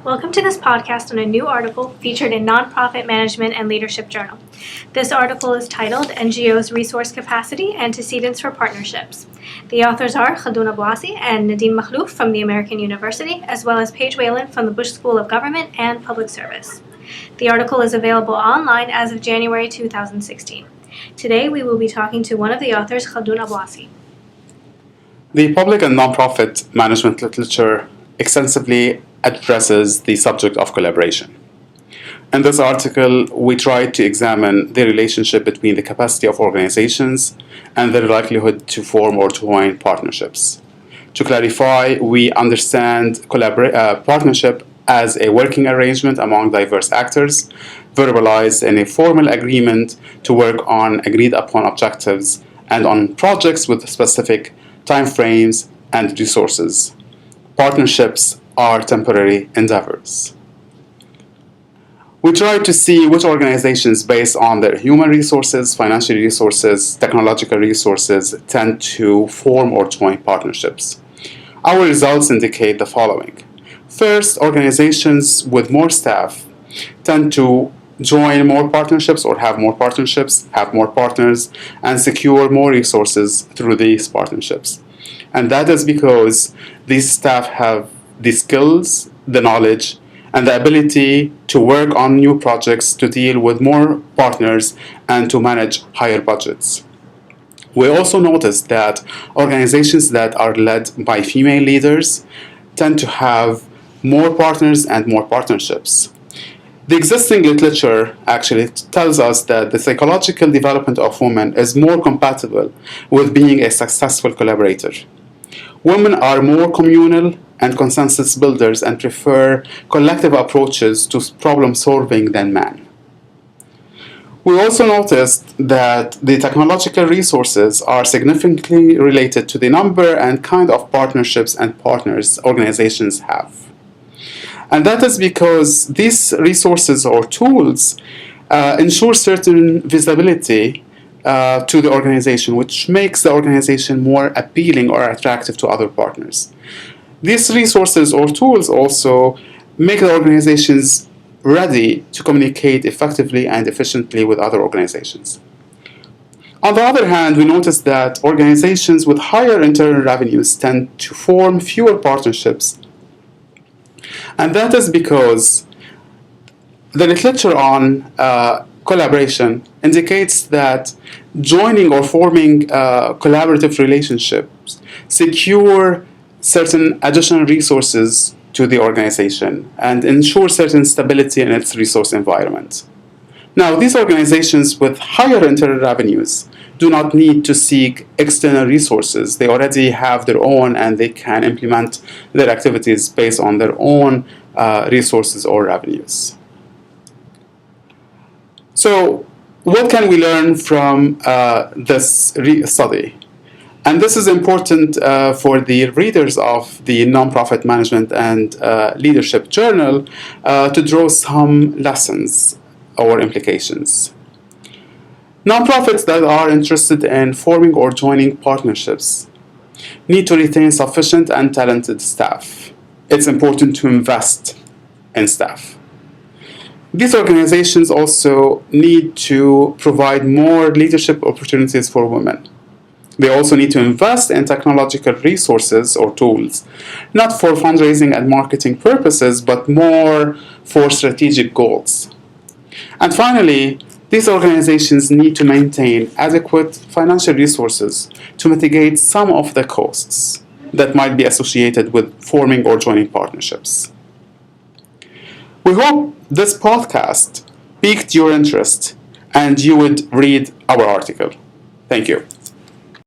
Welcome to this podcast on a new article featured in Nonprofit Management and Leadership Journal. This article is titled NGOs Resource Capacity, Antecedents for Partnerships. The authors are Khaldoun Abouassi and Nadine Makhlouf from the American University, as well as Paige Whalen from the Bush School of Government and Public Service. The article is available online as of January 2016. Today we will be talking to one of the authors, Khaldoun Abouassi. The public and nonprofit management literature extensively addresses the subject of collaboration. In this article, we tried to examine the relationship between the capacity of organizations and their likelihood to form or join partnerships. To clarify, we understand partnership as a working arrangement among diverse actors, verbalized in a formal agreement to work on agreed-upon objectives and on projects with specific timeframes and resources. Partnerships are temporary endeavors. We try to see which organizations, based on their human resources, financial resources, technological resources, tend to form or join partnerships. Our results indicate the following. First, organizations with more staff tend to join more partnerships or have more partnerships, have more partners, and secure more resources through these partnerships. And that is because these staff have the skills, the knowledge, and the ability to work on new projects, to deal with more partners, and to manage higher budgets. We also noticed that organizations that are led by female leaders tend to have more partners and more partnerships. The existing literature actually tells us that the psychological development of women is more compatible with being a successful collaborator. Women are more communal and consensus builders and prefer collective approaches to problem solving than men. We also noticed that the technological resources are significantly related to the number and kind of partnerships and partners organizations have. And that is because these resources or tools ensure certain visibility to the organization, which makes the organization more appealing or attractive to other partners. These resources or tools also make the organizations ready to communicate effectively and efficiently with other organizations. On the other hand, we noticed that organizations with higher internal revenues tend to form fewer partnerships. And that is because the literature on collaboration indicates that joining or forming collaborative relationships secure certain additional resources to the organization and ensure certain stability in its resource environment. Now, these organizations with higher internal revenues do not need to seek external resources. They already have their own and they can implement their activities based on their own resources or revenues. So, what can we learn from this study? And this is important for the readers of the Nonprofit Management and Leadership Journal to draw some lessons or implications. Nonprofits that are interested in forming or joining partnerships need to retain sufficient and talented staff. It's important to invest in staff. These organizations also need to provide more leadership opportunities for women. They also need to invest in technological resources or tools, not for fundraising and marketing purposes, but more for strategic goals. And finally, these organizations need to maintain adequate financial resources to mitigate some of the costs that might be associated with forming or joining partnerships. We hope this podcast piqued your interest and you would read our article. Thank you.